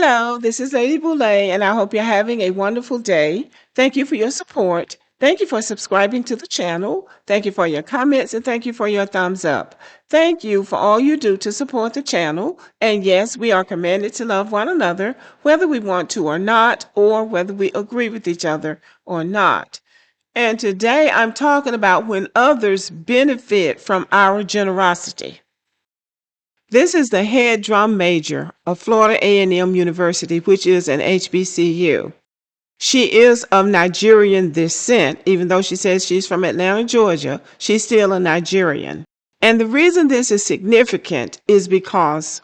Hello, this is Lady Boulay, and I hope you're having a wonderful day. Thank you for your support. Thank you for subscribing to the channel. Thank you for your comments, and thank you for your thumbs up. Thank you for all you do to support the channel. And yes, we are commanded to love one another, whether we want to or not, or whether we agree with each other or not. And today I'm talking about when others benefit from our generosity. This is the head drum major of Florida A&M University, which is an HBCU. She is of Nigerian descent. Even though she says she's from Atlanta, Georgia, she's still a Nigerian. And the reason this is significant is because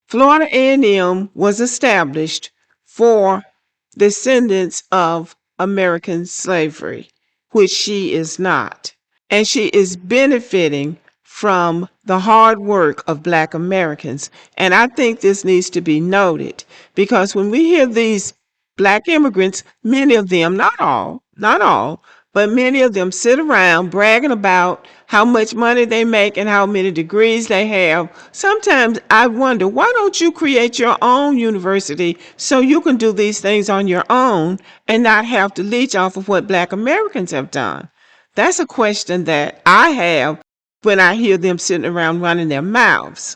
Florida A&M was established for descendants of American slavery, which she is not. And she is benefiting from the hard work of Black Americans. And I think this needs to be noted because when we hear these Black immigrants, many of them, not all, but many of them sit around bragging about how much money they make and how many degrees they have. Sometimes I wonder, why don't you create your own university so you can do these things on your own and not have to leech off of what Black Americans have done? That's a question that I have when I hear them sitting around running their mouths.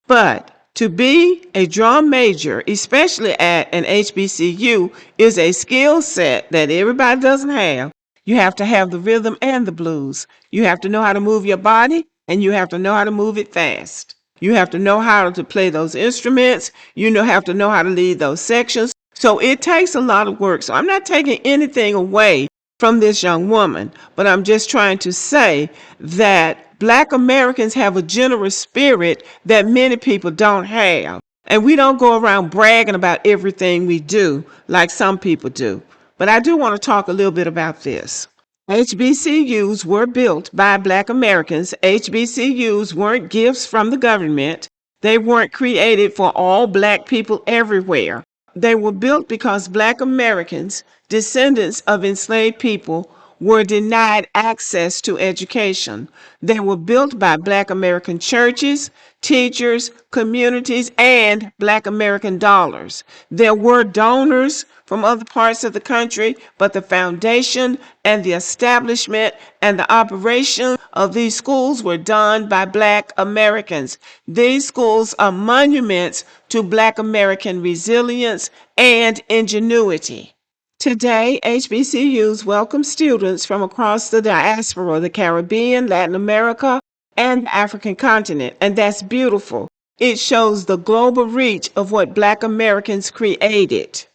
But to be a drum major, especially at an HBCU, is a skill set that everybody doesn't have. You have to have the rhythm and the blues. You have to know how to move your body, and you have to know how to move it fast. You have to know how to play those instruments. Have to know how to lead those sections. So it takes a lot of work. So I'm not taking anything away from this young woman, but I'm just trying to say that Black Americans have a generous spirit that many people don't have. And we don't go around bragging about everything we do like some people do. But I do want to talk a little bit about this. HBCUs were built by Black Americans. HBCUs weren't gifts from the government. They weren't created for all Black people everywhere. They were built because Black Americans, descendants of enslaved people, were denied access to education. They were built by Black American churches, teachers, communities, and Black American dollars. There were donors from other parts of the country, but the foundation and the establishment and the operation of these schools were done by Black Americans. These schools are monuments to Black American resilience and ingenuity. Today, HBCUs welcome students from across the diaspora, the Caribbean, Latin America, and the African continent, and that's beautiful. It shows the global reach of what Black Americans created.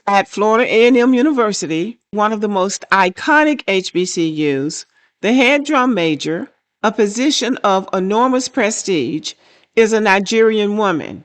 At Florida A&M University, one of the most iconic HBCUs, the head drum major, a position of enormous prestige, is a Nigerian woman.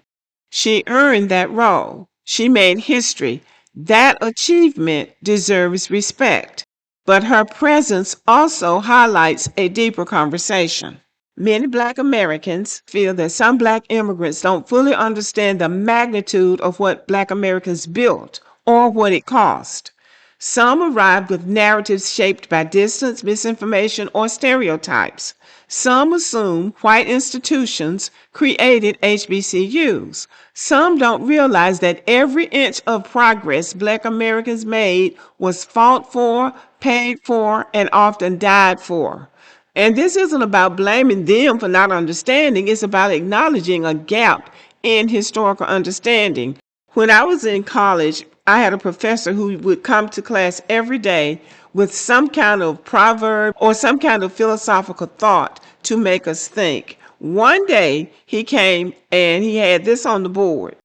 She earned that role. She made history. That achievement deserves respect, but her presence also highlights a deeper conversation. Many Black Americans feel that some Black immigrants don't fully understand the magnitude of what Black Americans built or what it cost. Some arrived with narratives shaped by distance, misinformation, or stereotypes. Some assume white institutions created HBCUs. Some don't realize that every inch of progress Black Americans made was fought for, paid for, and often died for. And this isn't about blaming them for not understanding. It's about acknowledging a gap in historical understanding. When I was in college, I had a professor who would come to class every day with some kind of proverb or some kind of philosophical thought to make us think. One day he came and he had this on the board.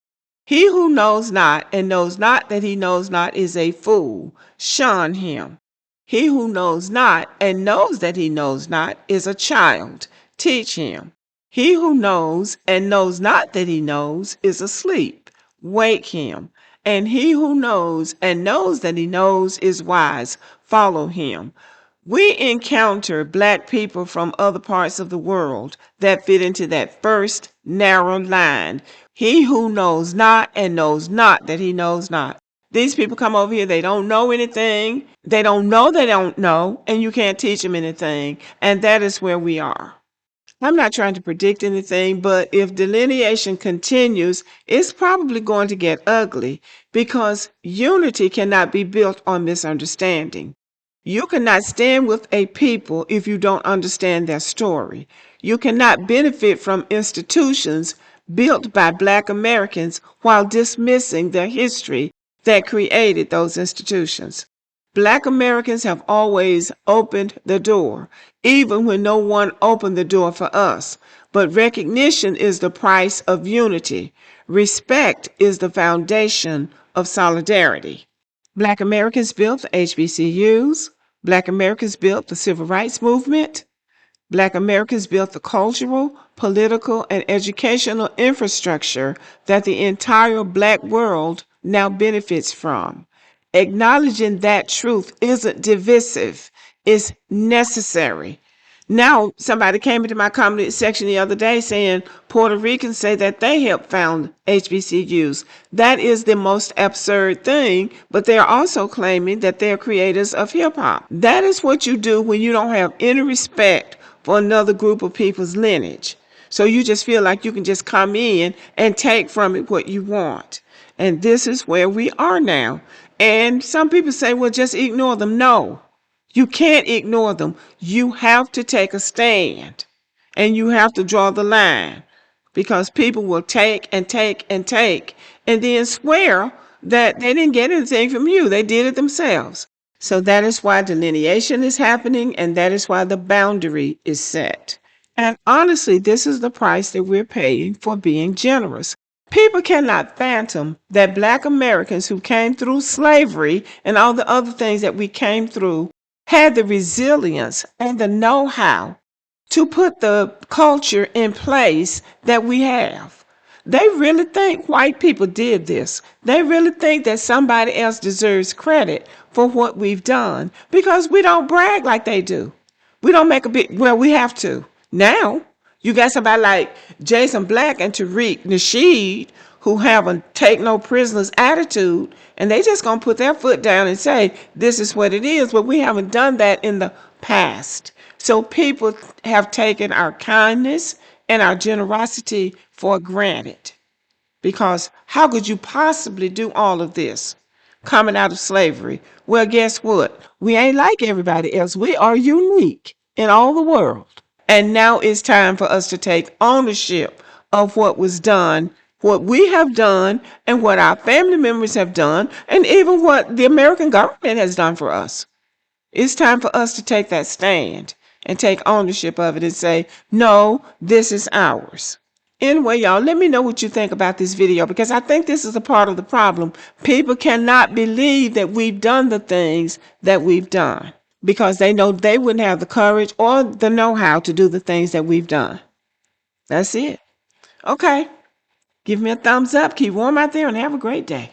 He who knows not and knows not that he knows not is a fool. Shun him. He who knows not and knows that he knows not is a child. Teach him. He who knows and knows not that he knows is asleep. Wake him. And he who knows and knows that he knows is wise. Follow him. We encounter Black people from other parts of the world that fit into that first narrow line. He who knows not and knows not that he knows not. These people come over here, they don't know anything. They don't know, and you can't teach them anything. And that is where we are. I'm not trying to predict anything, but if delineation continues, it's probably going to get ugly because unity cannot be built on misunderstanding. You cannot stand with a people if you don't understand their story. You cannot benefit from institutions built by Black Americans while dismissing the history that created those institutions. Black Americans have always opened the door, even when no one opened the door for us. But recognition is the price of unity. Respect is the foundation of solidarity. Black Americans built the HBCUs. Black Americans built the Civil Rights Movement. Black Americans built the cultural, political, and educational infrastructure that the entire Black world now benefits from. Acknowledging that truth isn't divisive, it's necessary. Now, somebody came into my comment section the other day saying Puerto Ricans say that they helped found HBCUs. That is the most absurd thing, but they're also claiming that they're creators of hip hop. That is what you do when you don't have any respect for another group of people's lineage. So you just feel like you can just come in and take from it what you want. And this is where we are now. And some people say, well, just ignore them. No. You can't ignore them. You have to take a stand and you have to draw the line because people will take and take and take and then swear that they didn't get anything from you. They did it themselves. So that is why delineation is happening and that is why the boundary is set. And honestly, this is the price that we're paying for being generous. People cannot fathom that Black Americans who came through slavery and all the other things that we came through had the resilience and the know-how to put the culture in place that we have. They really think white people did this. They really think that somebody else deserves credit for what we've done because we don't brag like they do. We don't make a big, well, we have to. Now, you got somebody like Jason Black and Tariq Nasheed who have a take no prisoners attitude, and they just gonna put their foot down and say, this is what it is, but we haven't done that in the past. So people have taken our kindness and our generosity for granted. Because how could you possibly do all of this coming out of slavery? Well, guess what? We ain't like everybody else. We are unique in all the world. And now it's time for us to take ownership of what was done, what we have done, and what our family members have done, and even what the American government has done for us. It's time for us to take that stand and take ownership of it and say, no, this is ours. Anyway, y'all, let me know what you think about this video because I think this is a part of the problem. People cannot believe that we've done the things that we've done because they know they wouldn't have the courage or the know-how to do the things that we've done. That's it. Okay. Give me a thumbs up. Keep warm out there and have a great day.